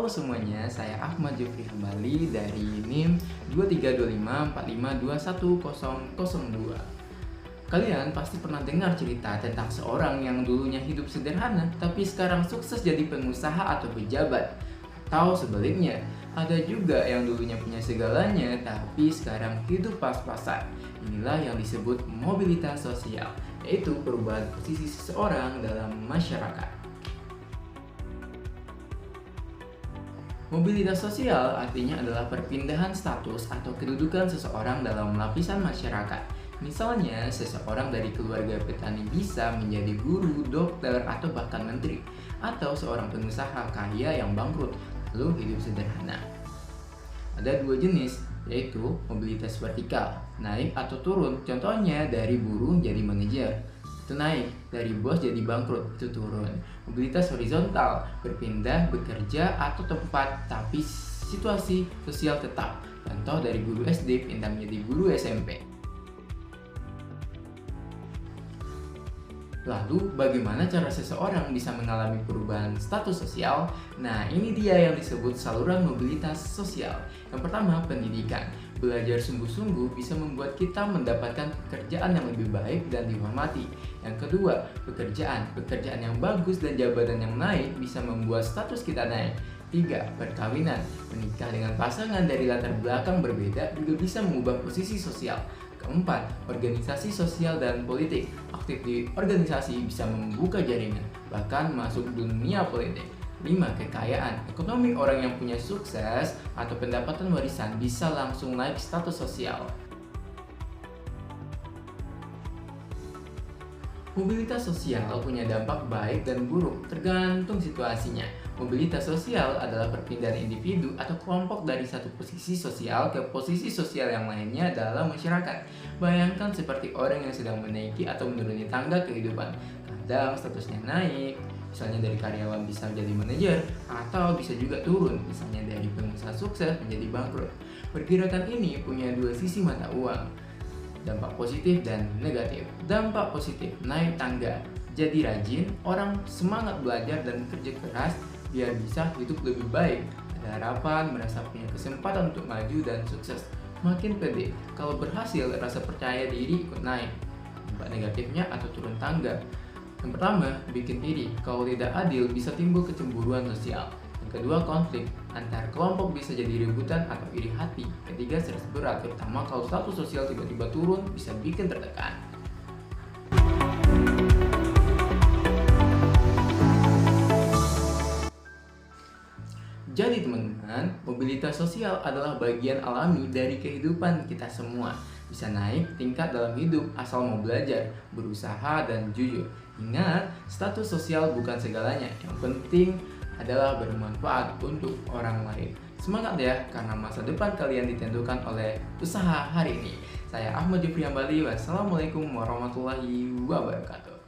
semuanya, saya Ahmad Jufri Hambali dari NIM 232545210002. Kalian pasti pernah dengar cerita tentang seorang yang dulunya hidup sederhana tapi sekarang sukses jadi pengusaha atau pejabat. Atau sebaliknya, ada juga yang dulunya punya segalanya tapi sekarang hidup pas-pasan. Inilah yang disebut mobilitas sosial, yaitu perubahan posisi seseorang dalam masyarakat. Mobilitas sosial artinya adalah perpindahan status atau kedudukan seseorang dalam lapisan masyarakat. Misalnya, seseorang dari keluarga petani bisa menjadi guru, dokter, atau bahkan menteri. Atau seorang pengusaha kaya yang bangkrut, lalu hidup sederhana. Ada dua jenis, yaitu mobilitas vertikal, naik atau turun. Contohnya dari buruh jadi manajer, itu naik. Dari bos jadi bangkrut, itu turun. Mobilitas horizontal, berpindah, bekerja, atau tempat, tapi situasi sosial tetap. Contoh dari guru SD pindah menjadi guru SMP. Lalu, bagaimana cara seseorang bisa mengalami perubahan status sosial? Nah, ini dia yang disebut saluran mobilitas sosial. Yang pertama, pendidikan. Belajar sungguh-sungguh bisa membuat kita mendapatkan pekerjaan yang lebih baik dan dihormati. Yang kedua, pekerjaan. Pekerjaan yang bagus dan jabatan yang naik bisa membuat status kita naik. 3. Perkawinan. Menikah dengan pasangan dari latar belakang berbeda juga bisa mengubah posisi sosial. Keempat, organisasi sosial dan politik. Aktif di organisasi bisa membuka jaringan, bahkan masuk dunia politik. 5. Kekayaan. Ekonomi orang yang punya sukses atau pendapatan warisan bisa langsung naik status sosial. Mobilitas sosial punya dampak baik dan buruk, tergantung situasinya. Mobilitas sosial adalah perpindahan individu atau kelompok dari satu posisi sosial ke posisi sosial yang lainnya dalam masyarakat. Bayangkan seperti orang yang sedang menaiki atau menuruni tangga kehidupan. Kadang statusnya naik, misalnya dari karyawan bisa menjadi manajer, atau bisa juga turun, misalnya dari pengusaha sukses menjadi bangkrut. Pergerakan ini punya dua sisi mata uang, dampak positif dan negatif. Dampak positif, naik tangga, jadi rajin, orang semangat belajar dan kerja keras biar bisa hidup lebih baik. Ada harapan, merasa punya kesempatan untuk maju dan sukses. Makin pede, kalau berhasil rasa percaya diri ikut naik. Dampak negatifnya atau turun tangga. Yang pertama, bikin iri. Kalau tidak adil bisa timbul kecemburuan sosial. Yang kedua, konflik antar kelompok bisa jadi rebutan atau iri hati. Ketiga, stres berat, terutama kalau status sosial tiba-tiba turun bisa bikin tertekan. Jadi teman-teman, mobilitas sosial adalah bagian alami dari kehidupan kita semua. Bisa naik tingkat dalam hidup asal mau belajar, berusaha, dan jujur. Ingat, status sosial bukan segalanya. Yang penting adalah bermanfaat untuk orang lain. Semangat ya, karena masa depan kalian ditentukan oleh usaha hari ini. Saya Ahmad Jufri Hambali. Wassalamualaikum warahmatullahi wabarakatuh.